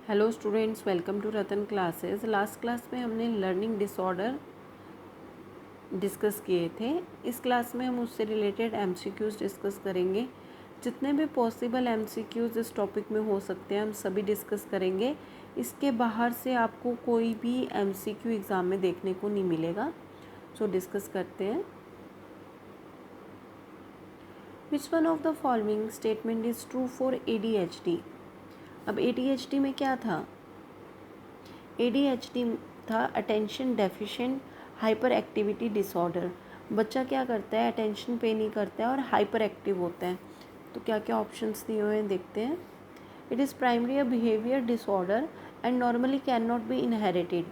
Hello students, welcome to Ratan classes. Last class में हमने learning disorder discuss किए थे। इस क्लास में हम उससे रिलेटेड एमसीक्यूज़ डिस्कस करेंगे। जितने भी पॉसिबल एमसीक्यूज़ इस टॉपिक में हो सकते हैं हम सभी डिस्कस करेंगे। इसके बाहर से आपको कोई भी एमसीक्यू एग्ज़ाम में देखने को नहीं मिलेगा। सो डिस्कस करते हैं। विच one of the following statement is true for ADHD। अब ADHD में क्या था? ADHD था attention deficient hyper activity disorder. बच्चा क्या करता है, अटेंशन पे नहीं करता है और हाइपर एक्टिव होता है। तो क्या क्या ऑप्शंस दिए हुए हैं देखते हैं। It is primary a behaviour disorder and normally can not be inherited.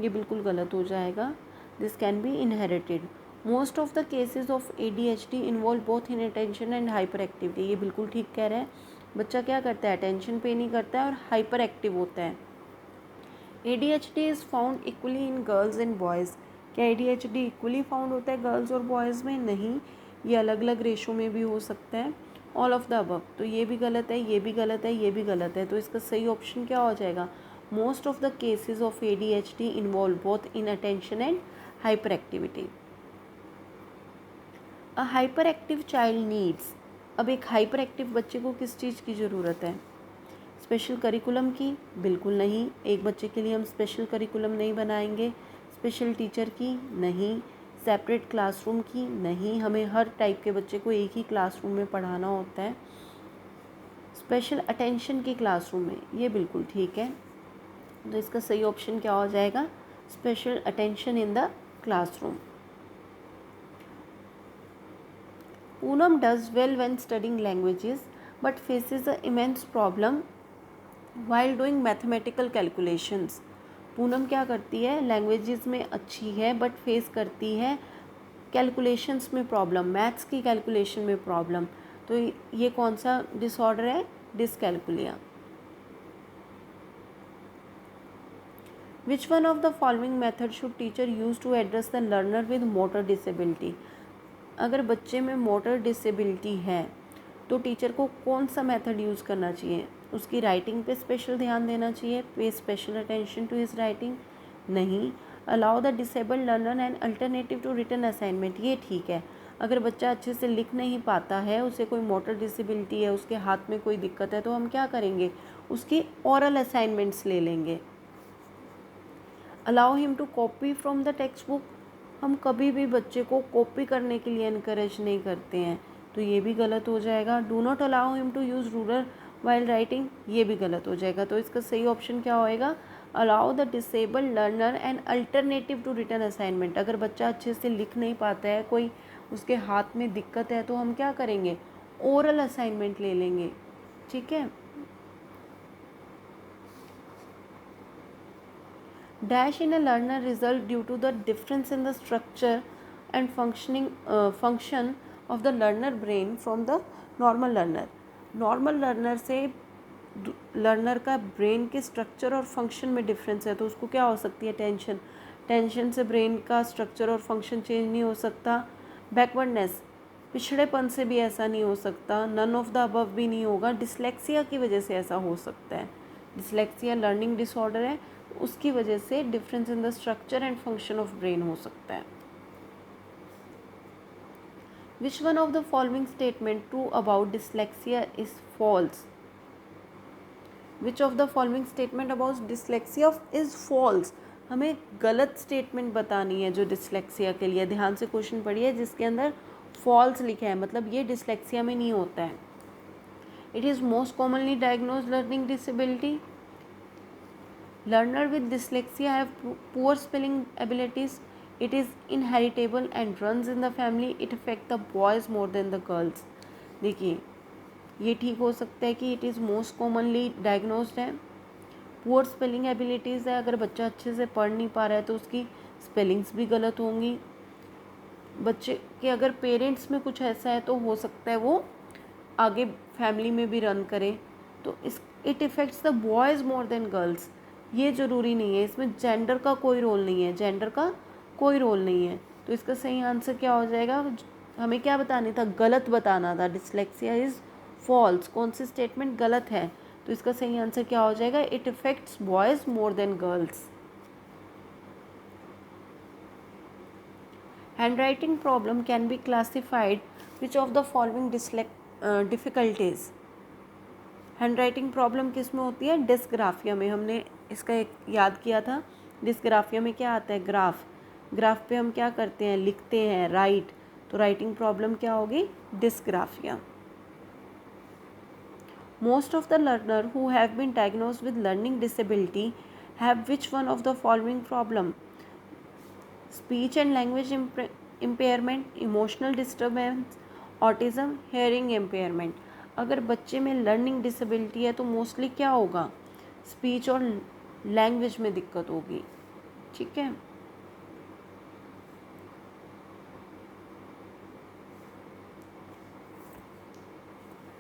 ये बिल्कुल गलत हो जाएगा। This can be inherited. Most of the cases of ADHD involve both in attention and hyper activity. ये बिल्कुल ठीक कह रहे हैं। बच्चा क्या करता है, अटेंशन पे नहीं करता है और हाइपर एक्टिव होता है। ADHD is found equally in girls and boys. क्या ADHD इक्वली फाउंड होता है गर्ल्स और बॉयज़ में? नहीं, ये अलग अलग रेशो में भी हो सकता है। ऑल ऑफ द अबव, तो ये भी गलत है, ये भी गलत है, ये भी गलत है। तो इसका सही ऑप्शन क्या हो जाएगा? Most of the cases of ADHD involve both in attention and hyper activity. A hyper active child needs. अब एक हाइपर एक्टिव बच्चे को किस चीज़ की ज़रूरत है? स्पेशल करिकुलम की? बिल्कुल नहीं। एक बच्चे के लिए हम स्पेशल करिकुलम नहीं बनाएंगे। स्पेशल टीचर की? नहीं। सेपरेट क्लासरूम की? नहीं। हमें हर टाइप के बच्चे को एक ही क्लासरूम में पढ़ाना होता है। स्पेशल अटेंशन की क्लासरूम में? ये बिल्कुल ठीक है। तो इसका सही ऑप्शन क्या हो जाएगा? Special attention in the classroom. Poonam does well when studying languages but faces a immense problem while doing mathematical calculations. Poonam क्या करती है, लैंग्वेजेस में अच्छी है बट फेस करती है कैलकुलेशंस में प्रॉब्लम, मैथ्स की कैलकुलेशन में प्रॉब्लम। तो ये कौन सा डिसऑर्डर है? Dyscalculia. Which one of the following method should teacher use to address the learner with motor disability. अगर बच्चे में मोटर डिसेबिलिटी है तो टीचर को कौन सा मेथड यूज़ करना चाहिए? उसकी राइटिंग पे स्पेशल ध्यान देना चाहिए, pay special attention to his writing? नहीं। Allow the disabled learner an alternative to written assignment. ये ठीक है। अगर बच्चा अच्छे से लिख नहीं पाता है, उसे कोई मोटर डिसेबिलिटी है, उसके हाथ में कोई दिक्कत है, तो हम क्या करेंगे? उसकी ओरल असाइनमेंट्स ले लेंगे। Allow him to copy from the text book. हम कभी भी बच्चे को कॉपी करने के लिए इनकरेज नहीं करते हैं, तो ये भी गलत हो जाएगा। Do not allow him to use ruler while writing, ये भी गलत हो जाएगा। तो इसका सही ऑप्शन क्या होएगा? Allow the disabled learner an alternative to written assignment. अगर बच्चा अच्छे से लिख नहीं पाता है, कोई उसके हाथ में दिक्कत है, तो हम क्या करेंगे? ओरल असाइनमेंट ले लेंगे। ठीक है। Dash in a learner result due to the difference in the structure and function of the learner brain from the normal learner. Normal learner से लर्नर का ब्रेन के स्ट्रक्चर और फंक्शन में डिफरेंस है, तो उसको क्या हो सकती है? टेंशन। टेंशन से ब्रेन का स्ट्रक्चर और फंक्शन चेंज नहीं हो सकता। बैकवर्डनेस, पिछड़ेपन से भी ऐसा नहीं हो सकता। नन ऑफ द अबव भी नहीं होगा। डिसलेक्सिया की वजह से ऐसा हो सकता है। डिसलेक्सिया लर्निंग डिसऑर्डर है, उसकी वजह से difference in the structure and function of brain हो सकता है। Which one of the following statement true about dyslexia is false. Which of the following statement about dyslexia is false. हमें गलत statement बतानी है जो डिसलेक्सिया के लिए। ध्यान से क्वेश्चन पढ़िए, जिसके अंदर फॉल्स लिखा है मतलब ये डिसलेक्सिया में नहीं होता है। It is most commonly diagnose learning disability. Learner with dyslexia have poor spelling abilities. It is inheritable and runs in the family. It affects the boys more than the girls. देखिए, ये ठीक हो सकता है कि it is most commonly diagnosed है। Poor spelling abilities है, अगर बच्चा अच्छे से पढ़ नहीं पा रहा है तो उसकी स्पेलिंग्स भी गलत होंगी। बच्चे के अगर पेरेंट्स में कुछ ऐसा है तो हो सकता है वो आगे फैमिली में भी रन करे। तो इस it effects the boys more than girls. ये ज़रूरी नहीं है, इसमें जेंडर का कोई रोल नहीं है, जेंडर का कोई रोल नहीं है। तो इसका सही आंसर क्या हो जाएगा? हमें क्या बताना था? गलत बताना था। Dyslexia is false. कौन सी स्टेटमेंट गलत है? तो इसका सही आंसर क्या हो जाएगा? It effects boys more than girls. Handwriting problem can be classified which of the following difficulties. Handwriting problem किस में होती है? डिस्ग्राफिया में। हमने इसका एक याद किया था। डिस्ग्राफिया में क्या आता है? ग्राफ। ग्राफ पे हम क्या करते हैं? लिखते हैं, राइट। तो राइटिंग प्रॉब्लम क्या होगी? Dysgraphia. Most of the learner who have been diagnosed with learning disability have which one of the following problem? Speech and language impairment, emotional disturbance, autism, hearing impairment. अगर बच्चे में learning disability है तो mostly क्या होगा? Speech और language में दिक्कत होगी। ठीक है।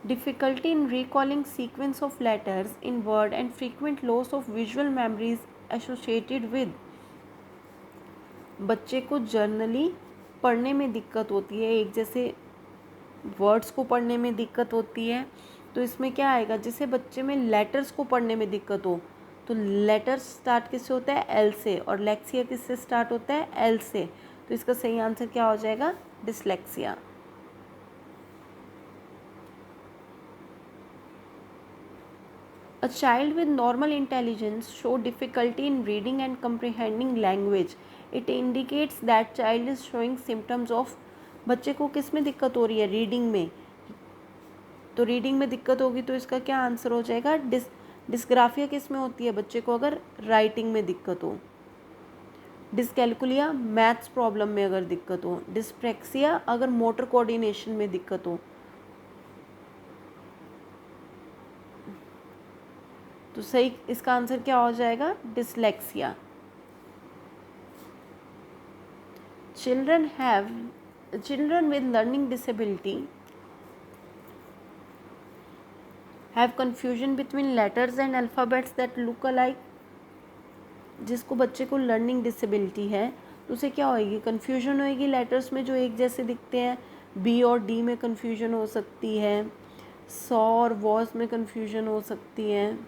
Difficulty in recalling sequence of letters in word and frequent loss of visual memories associated with। बच्चे को जर्नली पढ़ने में दिक्कत होती है, एक जैसे वर्ड्स को पढ़ने में दिक्कत होती है। तो इसमें क्या आएगा? जैसे बच्चे में लेटर्स को पढ़ने में दिक्कत हो, तो लेटर्स स्टार्ट किससे होता है? एल से। और लेक्सिया किससे स्टार्ट होता है? एल से। तो इसका सही आंसर क्या हो जाएगा? Dyslexia. A child with normal intelligence show difficulty in reading and comprehending language. It indicates that child is showing symptoms of। बच्चे को किस में दिक्कत हो रही है? रीडिंग में। तो रीडिंग में दिक्कत होगी तो इसका क्या आंसर हो जाएगा? डिस्ग्राफिया किस में होती है बच्चे को? अगर राइटिंग में दिक्कत हो। डिसकैलकुलिया मैथ्स प्रॉब्लम में अगर दिक्कत हो। डिस्प्रैक्सिया अगर मोटर कोऑर्डिनेशन में दिक्कत हो। तो सही इसका आंसर क्या हो जाएगा? Dyslexia. Children with learning disability have confusion between letters and alphabets that look alike। जिसको बच्चे को लर्निंग डिसेबिलिटी है तो उसे क्या होएगी? कन्फ्यूजन होएगी लेटर्स में जो एक जैसे दिखते हैं। बी और डी में कन्फ्यूजन हो सकती है, सॉ और वॉज में कन्फ्यूजन हो सकती है।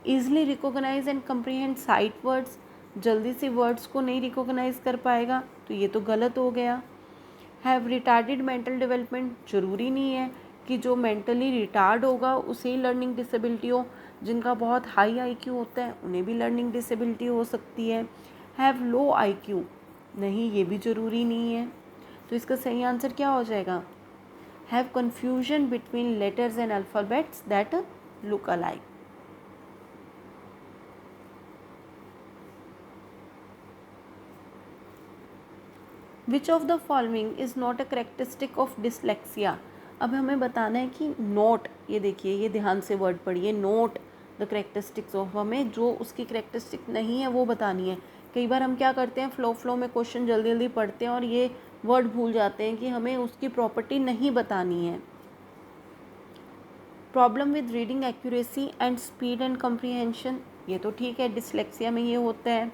Easily recognise and comprehend sight words, जल्दी से वर्ड्स को नहीं रिकॉग्नाइज कर पाएगा, तो ये तो गलत हो गया। हैव रिटार्डेड मेंटल डेवलपमेंट, ज़रूरी नहीं है कि जो मेंटली रिटार्ड होगा उसे ही लर्निंग डिसेबिलिटी हो। जिनका बहुत हाई आईक्यू होता है उन्हें भी लर्निंग डिसेबिलिटी हो सकती है। हैव लो आईक्यू, नहीं, ये भी ज़रूरी नहीं है। तो इसका सही आंसर क्या हो जाएगा? Have confusion between letters and alphabets that look alike. Which of the following is not a characteristic of dyslexia. अब हमें बताना है कि नोट, ये देखिए, ये ध्यान से वर्ड पढ़िए, नोट द करेक्टरिस्टिक्स ऑफ, हमें जो उसकी करेक्टरिस्टिक नहीं है वो बतानी है। कई बार हम क्या करते हैं, फ्लो में क्वेश्चन जल्दी जल्दी पढ़ते हैं और ये वर्ड भूल जाते हैं कि हमें उसकी प्रॉपर्टी नहीं बतानी है। Problem with reading accuracy and speed and comprehension, ये तो ठीक है, डिसलेक्सिया में ये होता है।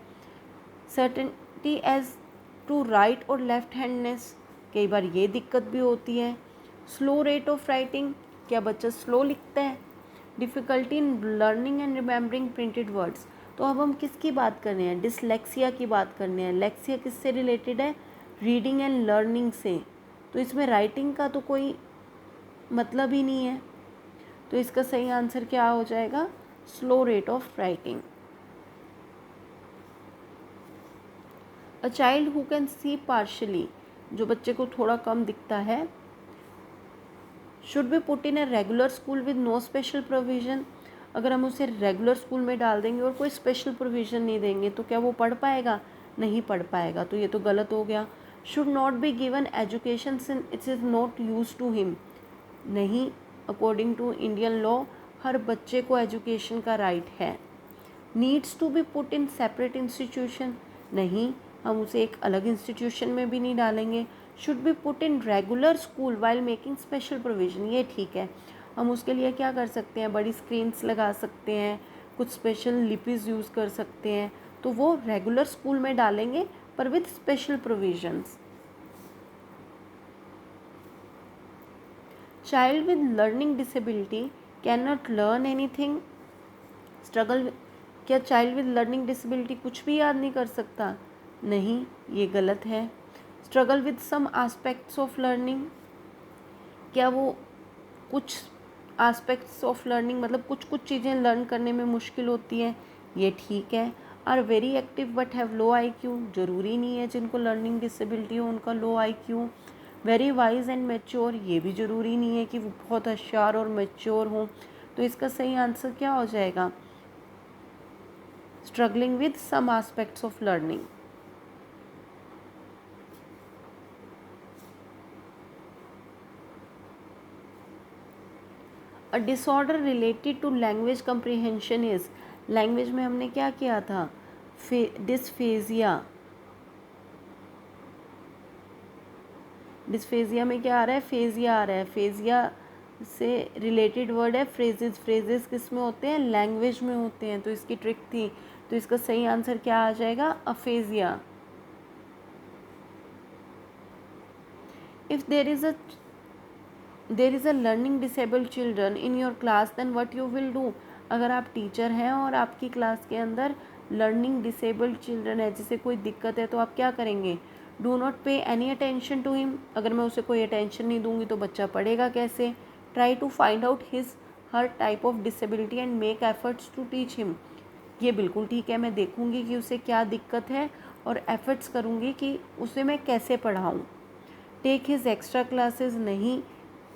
सर्टेनिटी एज टू राइट और लेफ्ट हैंडनेस, कई बार ये दिक्कत भी होती है। स्लो रेट ऑफ राइटिंग, क्या बच्चा स्लो लिखता है। Difficulty in learning and remembering printed words, तो अब हम किसकी बात कर रहे हैं? डिसलेक्सिया की बात करने हैं। लेक्सिया किससे रिलेटेड है? रीडिंग एंड लर्निंग से। तो इसमें राइटिंग का तो कोई मतलब ही नहीं है। तो इसका सही आंसर क्या हो जाएगा? Slow rate of writing. A child who can see partially, जो बच्चे को थोड़ा कम दिखता है, should be put in a regular school with no special provision. अगर हम उसे रेगुलर स्कूल में डाल देंगे और कोई स्पेशल प्रोविज़न नहीं देंगे तो क्या वो पढ़ पाएगा? नहीं पढ़ पाएगा, तो ये तो गलत हो गया। Should not be given education since it is not use to him, नहीं, अकॉर्डिंग टू इंडियन लॉ हर बच्चे को एजुकेशन का राइट है। Needs to be put in separate institution, नहीं, हम उसे एक अलग इंस्टीट्यूशन में भी नहीं डालेंगे। Should be put in regular school while making special provision, ये ठीक है। हम उसके लिए क्या कर सकते हैं? बड़ी स्क्रीन्स लगा सकते हैं, कुछ स्पेशल लिपीज़ यूज़ कर सकते हैं, तो वो रेगुलर स्कूल में डालेंगे पर with special provisions. Child with learning disability can not learn anything. Struggle, क्या चाइल्ड विद लर्निंग डिसेबिलिटी कुछ भी याद नहीं कर सकता? नहीं, ये गलत है। Struggle with some aspects of learning, क्या वो कुछ एस्पेक्ट्स ऑफ लर्निंग मतलब कुछ कुछ चीज़ें लर्न करने में मुश्किल होती हैं, ये ठीक है। Are very active but have low IQ, ज़रूरी नहीं है जिनको लर्निंग डिसेबिलिटी हो उनका low IQ। Very wise and mature, ये भी ज़रूरी नहीं है कि वो बहुत होशियार और मैच्योर हों। तो इसका सही आंसर क्या हो जाएगा? Struggling with some aspects of learning. A disorder related to language comprehension is, language में हमने क्या किया था? डिस्फेजिया। डिस्फेजिया में क्या आ रहा है? फेजिया आ रहा है। फेजिया से रिलेटेड वर्ड है फ्रेजेस। फ्रेजेस किस में होते हैं? लैंग्वेज में होते हैं। तो इसकी ट्रिक थी। तो इसका सही आंसर क्या आ जाएगा? Aphasia. If there is a learning disabled children in your class then what you will do. अगर आप टीचर हैं और आपकी क्लास के अंदर लर्निंग डिसेबल्ड चिल्ड्रन है, जिसे कोई दिक्कत है, तो आप क्या करेंगे? डू नॉट पे एनी अटेंशन टू हिम। अगर मैं उसे कोई अटेंशन नहीं दूंगी तो बच्चा पढ़ेगा कैसे? Try to find out his her type of disability and make efforts to teach him. ये बिल्कुल ठीक है, मैं देखूंगी कि उसे क्या दिक्कत है और एफर्ट्स करूंगी कि उसे मैं कैसे पढ़ाऊँ। टेक हिज एक्स्ट्रा क्लासेस, नहीं,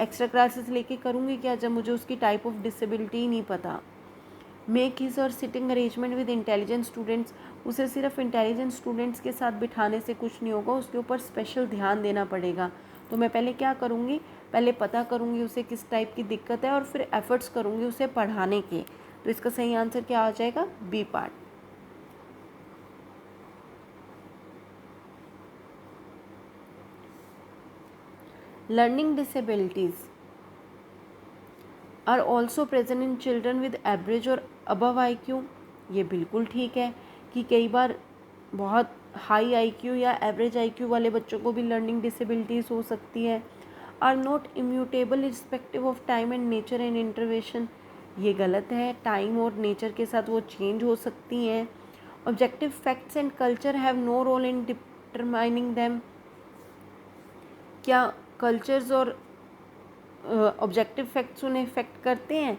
एक्स्ट्रा क्लासेस लेके करूँगी क्या जब मुझे उसकी टाइप ऑफ डिसेबिलिटी ही नहीं पता। मेक हिज और sitting arrangement with intelligent students, उसे सिर्फ इंटेलिजेंट स्टूडेंट्स के साथ बिठाने से कुछ नहीं होगा, उसके ऊपर स्पेशल ध्यान देना पड़ेगा। तो मैं पहले क्या करूँगी? पहले पता करूँगी उसे किस टाइप की दिक्कत है और फिर एफर्ट्स करूँगी उसे पढ़ाने के। तो इसका सही आंसर क्या आ जाएगा? B part. Learning disabilities are also present in children with average और अबव IQ। ये बिल्कुल ठीक है कि कई बार बहुत हाई IQ या एवरेज IQ वाले बच्चों को भी लर्निंग डिसेबिलिटीज़ हो सकती है। Are not immutable respective of time and nature and intervention, ये गलत है। टाइम और नेचर के साथ वो चेंज हो सकती हैं। Objective facts and culture have no role in determining them, क्या कल्चर्स और ऑब्जेक्टिव फैक्ट्स उन्हें इफेक्ट करते हैं?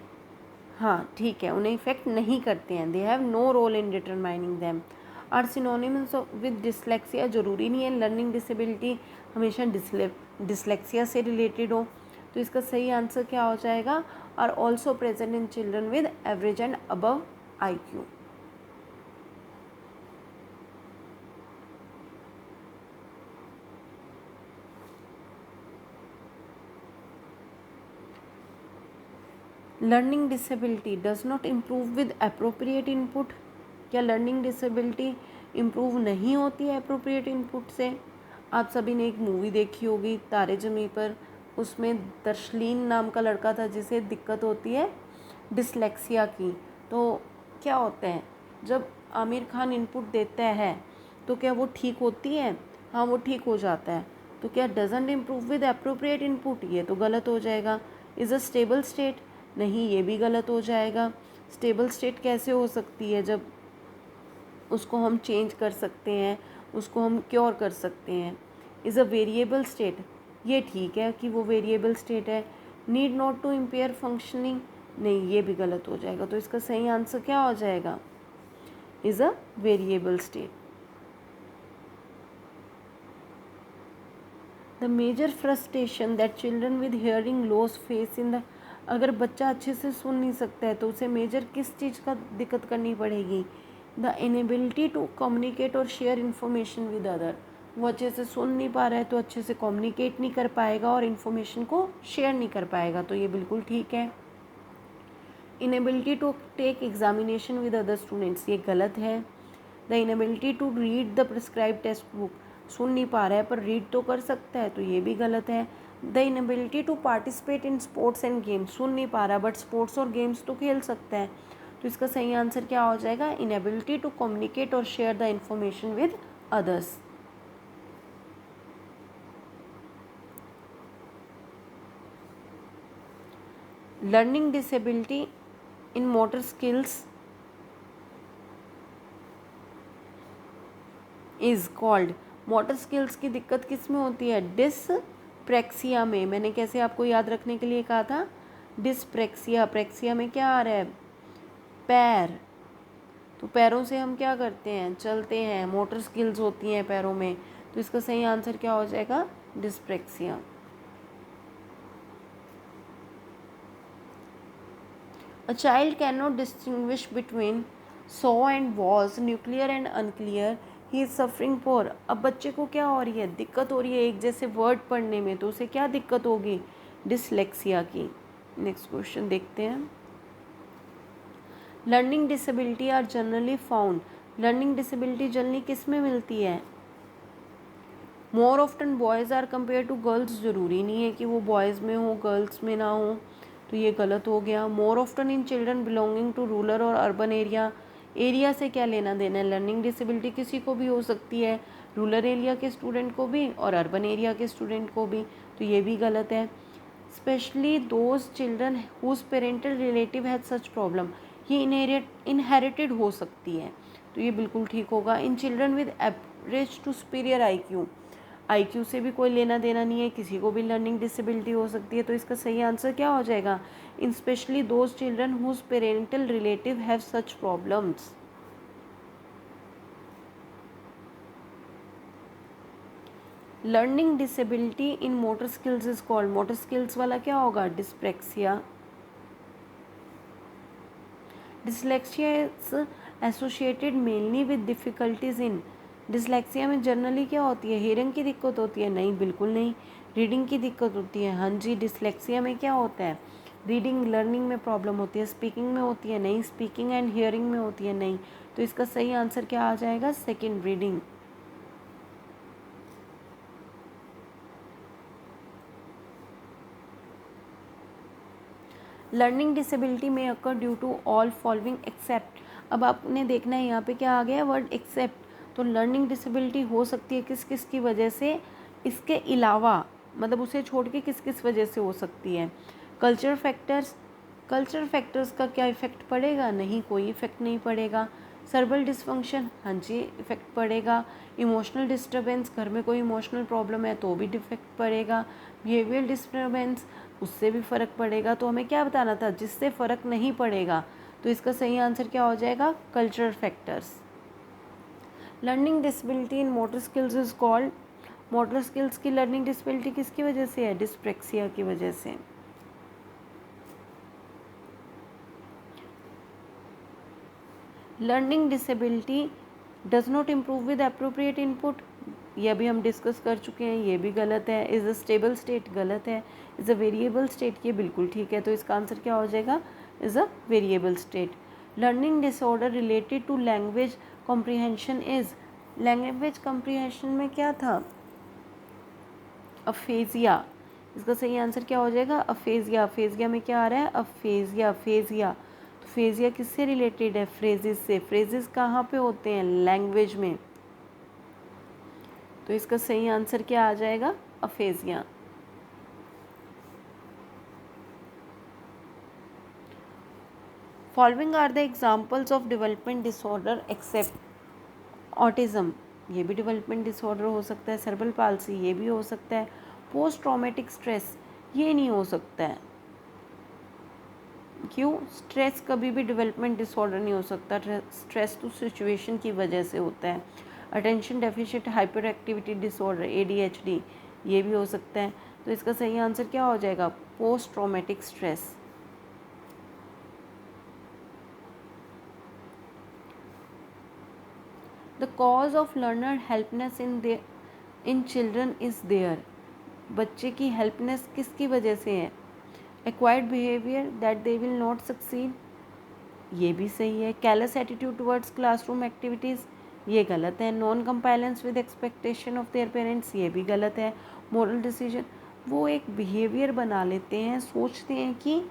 हाँ ठीक है, उन्हें इफेक्ट नहीं करते हैं। They have no role in determining them. Are synonyms with dyslexia, ज़रूरी नहीं है लर्निंग डिसेबिलिटी हमेशा डिसलेक्सिया से रिलेटेड हो। तो इसका सही आंसर क्या हो जाएगा? Are also present in children with average and above IQ। Learning disability does not improve with appropriate input, क्या लर्निंग डिसेबिलिटी इम्प्रूव नहीं होती है अप्रोप्रिएट इनपुट से? आप सभी ने एक मूवी देखी होगी तारे ज़मीं पर, उसमें दर्शलीन नाम का लड़का था जिसे दिक्कत होती है डिसलेक्सिया की। तो क्या होता है जब आमिर खान इनपुट देता है तो क्या वो ठीक होती है? हाँ, वो ठीक हो जाता है। तो क्या doesn't improve with appropriate input, ये तो गलत हो जाएगा। इज़ अ स्टेबल स्टेट, नहीं, ये भी गलत हो जाएगा। स्टेबल स्टेट कैसे हो सकती है जब उसको हम चेंज कर सकते हैं, उसको हम क्योर कर सकते हैं। इज़ अ वेरिएबल स्टेट, ये ठीक है कि वो वेरिएबल स्टेट है। Need not to impair functioning, नहीं, ये भी गलत हो जाएगा। तो इसका सही आंसर क्या हो जाएगा? Is a variable state. The major frustration that children with hearing loss face in the, अगर बच्चा अच्छे से सुन नहीं सकता है तो उसे मेजर किस चीज़ का दिक्कत करनी पड़ेगी? द इनएबिलिटी टू कम्युनिकेट और शेयर इन्फॉर्मेशन विद अदर, वो अच्छे से सुन नहीं पा रहा है तो अच्छे से कम्युनिकेट नहीं कर पाएगा और इन्फॉर्मेशन को शेयर नहीं कर पाएगा। तो ये बिल्कुल ठीक है। Inability to take examination with other students, ये गलत है। The inability to read the prescribe text book, सुन नहीं पा रहा है पर रीड तो कर सकता है, तो ये भी गलत है। The inability to participate in sports and games, सुन नहीं पा रहा बट स्पोर्ट्स और गेम्स तो खेल सकता है। तो इसका सही आंसर क्या हो जाएगा? इनएबिलिटी टू कम्युनिकेट और share the information with others. Learning disability in motor skills is called, motor skills की दिक्कत किस में होती है, डिसप्रेक्सिया में। मैंने कैसे आपको याद रखने के लिए कहा था, डिसप्रेक्सिया, प्रेक्सिया में क्या आ रहा है, पैर, तो पैरों से हम क्या करते हैं, चलते हैं, मोटर स्किल्स होती हैं पैरों में, तो इसका सही आंसर क्या हो जाएगा, डिसप्रेक्सिया। A child cannot distinguish between saw and was, nuclear and unclear. He is suffering for. अब बच्चे को क्या हो रही है, दिक्कत हो रही है एक जैसे वर्ड पढ़ने में, तो उसे क्या दिक्कत होगी, डिसलेक्सिया की। नेक्स्ट क्वेश्चन देखते हैं। Learning disability are generally found, learning disability generally किस में मिलती है, more often boys are compare to girls, ज़रूरी नहीं है कि वो बॉयज़ में हो गर्ल्स में ना हो, तो ये गलत हो गया। More often in children belonging to rural और अर्बन एरिया, एरिया से क्या लेना देना है, लर्निंग डिसेबिलिटी किसी को भी हो सकती है, रूरल एरिया के स्टूडेंट को भी और अर्बन एरिया के स्टूडेंट को भी, तो ये भी गलत है। Specially those children whose parental relative has such problem, ये इनहेरिटेड हो सकती है, तो ये बिल्कुल ठीक होगा। In children with average to superior IQ, IQ से भी कोई लेना देना नहीं है, किसी को भी लर्निंग डिसेबिलिटी हो सकती है, तो इसका सही आंसर क्या हो जाएगा, in specially those children whose parental relative have such problems. Learning disability in motor skills is called, motor skills वाला क्या होगा, dyspraxia. Dyslexia is associated mainly with difficulties in, dyslexia में जनरली क्या होती है, हियरिंग की दिक्कत होती है, नहीं बिल्कुल नहीं। रीडिंग की दिक्कत होती है, हाँ जी। डिसलेक्सिया में क्या होता है, रीडिंग लर्निंग में प्रॉब्लम होती है, स्पीकिंग में होती है, नहीं। स्पीकिंग एंड हियरिंग में होती है, नहीं। तो इसका सही आंसर क्या आ जाएगा, सेकेंड, रीडिंग। लर्निंग डिसेबिलिटी में occur due to all following except, अब आपने देखना है यहाँ पे क्या आ गया, वर्ड एक्सेप्ट, तो लर्निंग डिसेबिलिटी हो सकती है किस किस की वजह से, इसके अलावा, मतलब उसे छोड़ के किस किस वजह से हो सकती है, कल्चर फैक्टर्स, कल्चर फैक्टर्स का क्या इफ़ेक्ट पड़ेगा, नहीं, कोई इफ़ेक्ट नहीं पड़ेगा। सर्बल डिसफंक्शन, हाँ जी इफ़ेक्ट पड़ेगा। इमोशनल डिस्टर्बेंस, घर में कोई इमोशनल प्रॉब्लम है तो भी डिफेक्ट पड़ेगा। बिहेवियर डिस्टर्बेंस, उससे भी फ़र्क पड़ेगा। तो हमें क्या बताना था, जिससे फ़र्क नहीं पड़ेगा, तो इसका सही आंसर क्या हो जाएगा, cultural factors. Learning disability in motor skills is called, motor skills की लर्निंग डिसेबिलिटी किसकी वजह से है, डिस्प्रेक्सिया की वजह से। Learning disability does not improve with appropriate input, यह भी हम डिस्कस कर चुके हैं, ये भी गलत है। इज़ अ स्टेबल स्टेट, गलत है। इज़ अ वेरिएबल स्टेट, ये बिल्कुल ठीक है। तो इसका आंसर क्या हो जाएगा, is a variable state. Learning disorder related to language comprehension is, language comprehension में क्या था, अफेजिया। इसका सही आंसर क्या हो जाएगा, अफेजिया। अफेजिया में क्या आ रहा है, अफेजिया, फेजिया। तो फेजिया किससे रिलेटेड है, फ्रेजेस से। फ्रेजेस कहाँ पे होते हैं, लैंग्वेज में। तो इसका सही आंसर क्या आ जाएगा, aphasia. Following are the examples of development disorder except autism, ये भी डेवलपमेंट डिसऑर्डर हो सकता है। सेरेब्रल पाल्सी, ये भी हो सकता है। पोस्ट ट्रॉमेटिक स्ट्रेस, ये नहीं हो सकता है। क्यों, स्ट्रेस कभी भी डेवलपमेंट डिसऑर्डर नहीं हो सकता, स्ट्रेस तो सिचुएशन की वजह से होता है। Attention deficit hyper activity disorder, ADHD, ये भी हो सकता है। तो इसका सही आंसर क्या हो जाएगा, post traumatic stress. The cause of learner helplessness in children is there, बच्चे की हेल्पनेस किसकी वजह से है, acquired behaviour that they will not succeed, ये भी सही है। Callous attitude towards classroom activities, ये गलत है। Non compliance with expectation of their parents, ये भी गलत है। मोरल डिसीजन, वो एक बिहेवियर बना लेते हैं, सोचते हैं कि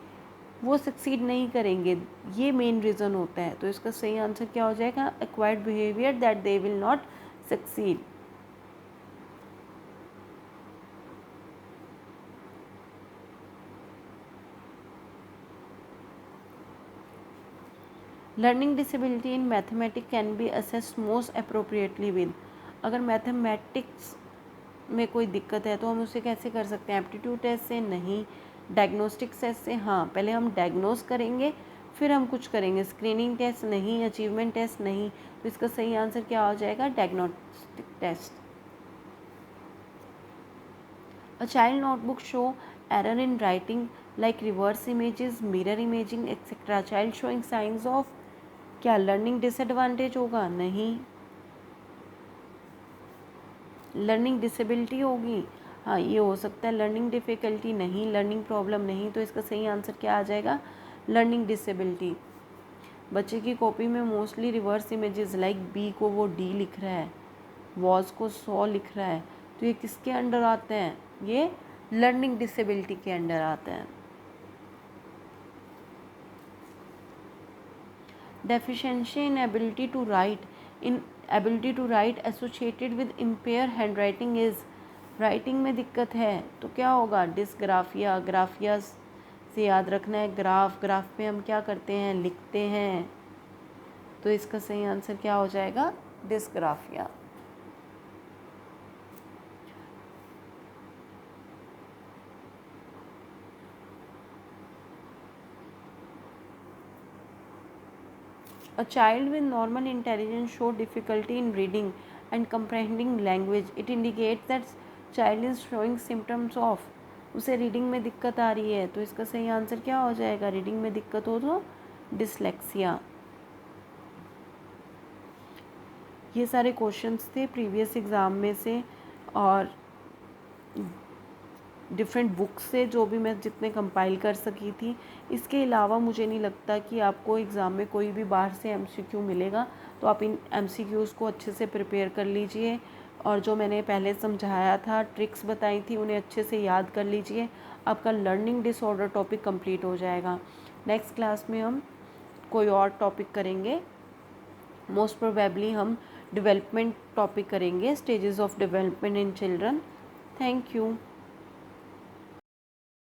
वो सक्सीड नहीं करेंगे, ये मेन रीज़न होता है। तो इसका सही आंसर क्या हो जाएगा, acquired behaviour that they will not succeed. Learning disability in mathematics can be assessed most appropriately with, अगर मैथमेटिक्स में कोई दिक्कत है तो हम उसे कैसे कर सकते हैं? एप्टीट्यूड टेस्ट से नहीं, डायग्नोस्टिक टेस्ट से हाँ। पहले हम डायग्नोस करेंगे फिर हम कुछ करेंगे। स्क्रीनिंग टेस्ट नहीं, अचीवमेंट टेस्ट नहीं, तो इसका सही आंसर क्या हो जाएगा? Diagnostic test. A child notebook show error in writing like reverse images, mirror imaging etcetera, child showing signs of, क्या लर्निंग डिसएडवांटेज होगा? नहीं। लर्निंग डिसेबिलिटी होगी? हाँ, ये हो सकता है। लर्निंग डिफ़िकल्टी नहीं, लर्निंग प्रॉब्लम नहीं, तो इसका सही आंसर क्या आ जाएगा? Learning disability. बच्चे की कॉपी में mostly reverse images like B को वो डी लिख रहा है, वॉज को 100 लिख रहा है, तो ये किसके अंडर आते हैं? ये लर्निंग डिसेबिलिटी के अंडर आते हैं। Deficiency in ability to write, in ability to write associated with impair hand writing is, writing में दिक्कत है तो क्या होगा? डिस्ग्राफिया। ग्राफिया से याद रखना है, ग्राफ, ग्राफ पे हम क्या करते हैं? लिखते हैं, तो इसका सही आंसर क्या हो जाएगा? Dysgraphia. A child with normal intelligence show difficulty in reading and comprehending language. It indicates that child is showing symptoms of, उसे रीडिंग में दिक्कत आ रही है, तो इसका सही आंसर क्या हो जाएगा? रीडिंग में दिक्कत हो तो डिसलेक्सिया। ये सारे क्वेश्चंस थे प्रीवियस एग्ज़ाम में से और डिफरेंट बुक्स से, जो भी मैं जितने कंपाइल कर सकी थी। इसके अलावा मुझे नहीं लगता कि आपको एग्ज़ाम में कोई भी बाहर से एमसीक्यू मिलेगा, तो आप इन एमसीक्यूज़ को अच्छे से प्रिपेयर कर लीजिए और जो मैंने पहले समझाया था, ट्रिक्स बताई थी, उन्हें अच्छे से याद कर लीजिए। आपका लर्निंग डिसऑर्डर टॉपिक कंप्लीट हो जाएगा। नेक्स्ट क्लास में हम कोई और टॉपिक करेंगे, मोस्ट प्रोबेबली हम डेवलपमेंट टॉपिक करेंगे, stages of development in children. Thank you.